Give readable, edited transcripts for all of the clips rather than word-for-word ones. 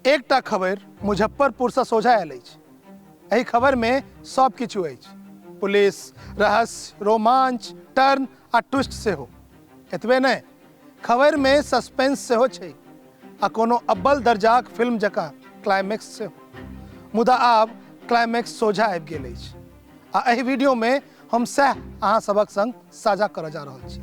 एकटा खबर मुजफ्फरपुर से सोझा आयल अछि। एहि खबर में सब किछु अछि, पुलिस, रहस्य, रोमांच, टर्न आ ट्विस्ट सेहो। एतबे नहीं, खबर में सस्पेंस सेहो छै आ कोनो अब्बल दर्जाक फिल्म जकाँ क्लाइमैक्स सेहो। मुदा आब क्लाइमैक्स सोझा आबि गेल अछि आ एहि वीडियो में हम सएह अहाँ सबक संग साझा करऽ जा रहल छी।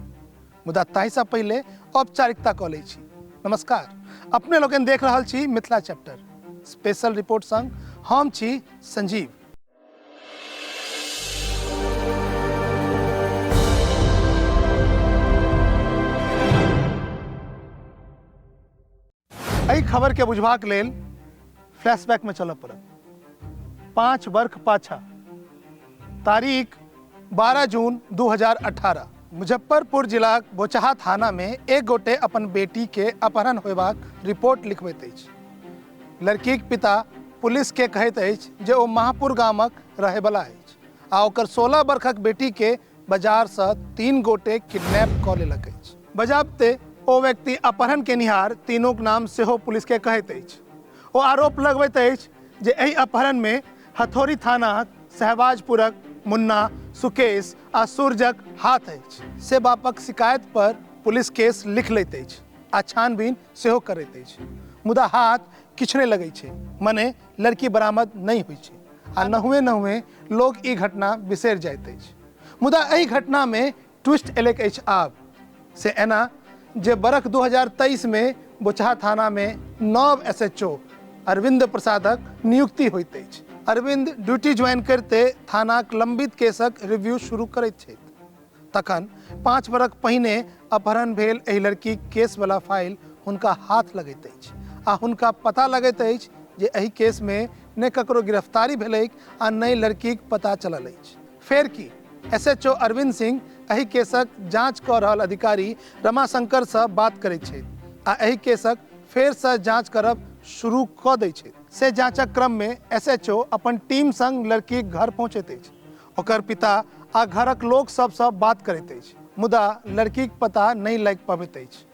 मुदा ताहिसँ पहिले औपचारिकता कऽ लै छी। नमस्कार, अपने लोगन देख रहल छी मिथिला चैप्टर स्पेशल रिपोर्ट संग हम छी संजीव। एहि खबर के बुझबाक लेल फ्लैशबैक में चलऽ पड़त। 5 वर्ष पाछा, तारीख 12 जून 2018, मुजफ्फरपुर जिलाक बोचहा थाना में एक गोटे अपन बेटी के अपहरण होयबाक रिपोर्ट लिखबैत अछि। लड़कीक पिता पुलिस के कहैत अछि जे ओ महापुर गामक रहैवला अछि आ ओकर 16 वर्षक बेटी के बाजार से 3 गोटे किडनैप कऽ लेलक अछि। बजाबते ओ व्यक्ति अपहरण केनिहार तीनूक नाम सेहो पुलिस के कहैत अछि। ओ आरोप लगबैत अछि जे एहि अपहरण में हथौड़ी थानाक सहबाजपुरक मुन्ना, सुकेश आ सूरजक हाथ अछि। से बापक शिकायत पर पुलिस केस लिख लैत अछि आ छानबीन सेहो करैत अछि। मुदा हाथ किछु नहि लगै छै, मने लड़की बरामद नहीं होइ छै आ नहुए लोग ई घटना बिसरि जाइत अछि। मुदा एहि घटना में ट्विस्ट एलैक अछि आब। से एना जे बरख 2023 में बोचहा थाना में नव SHO अरविंद प्रसादक नियुक्ति होइत अछि। अरविंद ड्यूटी ज्वाइन करते थानाक लंबित केसक रिव्यू शुरू करैत छथि। तखन 5 बरख पहिने अपहरण भेल एहि लड़की केस वाला फाइल हुनका हाथ लगैत अछि आ हुनका पता लगैत अछि जे एहि केस में ने ककरो गिरफ्तारी भेलैक आ ने लड़कीक पता चलल अछि। फेर की, SHO अरविंद सिंह एहि केसक जांच कऽ रहल अधिकारी रमाशंकर से बात करैत छथि आ एहि केसक फेर से जांच करब शुरू कऽ दै छथि। से जांचक क्रम में SHO अपन टीम संग लड़कीक घर पहुंचैत अछि, ओकर पिता आ घरक लोक सबसँ बात करैत अछि, मुदा लड़कीक पता नहीं लागि पबैत अछि।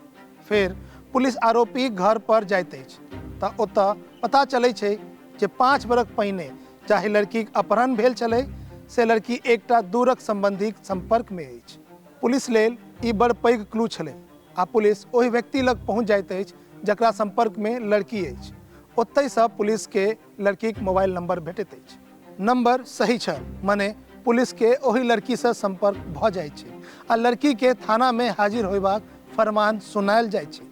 फिर पुलिस आरोपीक घर पर जाइत अछि तऽ ओतऽ पता चलै छै जे 5 बरख पहिने जाहि लड़कीक अपहरण भेल छलै से लड़की एकटा दूरक संबंधीक संपर्क में अछि। पुलिस लेल ई बड़ पैघ क्लू छलै आ पुलिस ओहि व्यक्ति लग पहुंच जाइत अछि जकरा संपर्क में लड़की अछि। ओतहिसँ पुलिस के लड़कीक मोबाइल नंबर भेटैत अछि। नंबर सही छल, मने पुलिस के ओहि लड़की से संपर्क भऽ जाइ छै आ लड़की के थाना में हाजिर होयबाक फरमान सुनायल जाइ छै।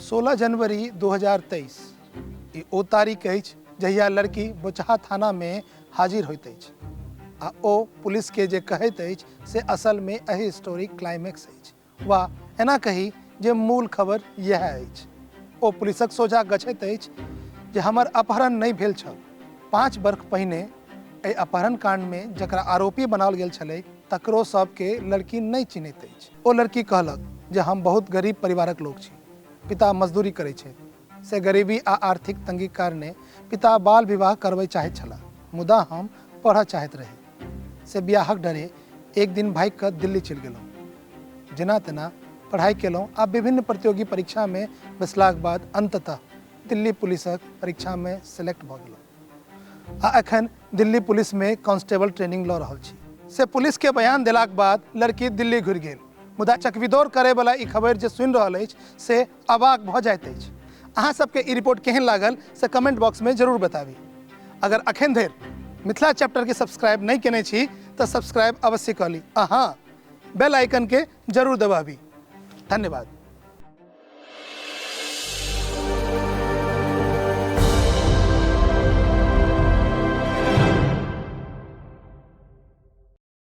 16 जनवरी 2023 ई ओ तारीख अछि जहिया लड़की बोचहा थाना में हाजिर होइत अछि आ ओ पुलिस के जे कहैत अछि से असल में एहि स्टोरी क्लाइमैक्स अछि, वा एना कही जे मूल खबर यह अछि। ओ पुलिसक सोझा गछैत अछि जे हमर अपहरण नहीं भेल छल। 5 वर्ष पहिने एहि अपहरण कांड में जकरा आरोपी बनाओल गेल छलै तकरो सबके लड़की नहीं चिन्हैत अछि। ओ लड़की कहलक जे हम बहुत गरीब परिवारक लोक छी, पिता मजदूरी करै छै। से गरीबी आ आर्थिक तंगी कारणे पिता बाल विवाह करबै चाहैत छलाह, मुदा हम पढ़ऽ चाहैत रही। से बियाहक डरे एक दिन भागि कऽ दिल्ली चलि गेलहुँ। जेना तेना पढ़ाई केलहुँ आ विभिन्न प्रतियोगी परीक्षा में बैसलाक बाद अंततः दिल्ली पुलिसक परीक्षा में सेलेक्ट भऽ गेलहुँ आ एखन दिल्ली पुलिस में कांस्टेबल ट्रेनिंग लऽ रहल छी। से पुलिस के बयान देलाक बाद लड़की दिल्ली घुरि गेल, मुदा चकविदोर करे वाला ई खबर जे सुनि रहल अछि से अवाक भऽ जाइत अछि। अहाँ सबके ई रिपोर्ट केहन लागल से कमेंट बॉक्स में जरूर बताबी। अगर अखन धरि मिथिला चैप्टर के सब्सक्राइब नहीं केने छी तऽ सब्सक्राइब अवश्य कऽ ली आ हाँ, बेल आइकन के जरूर दबाबी। धन्यवाद।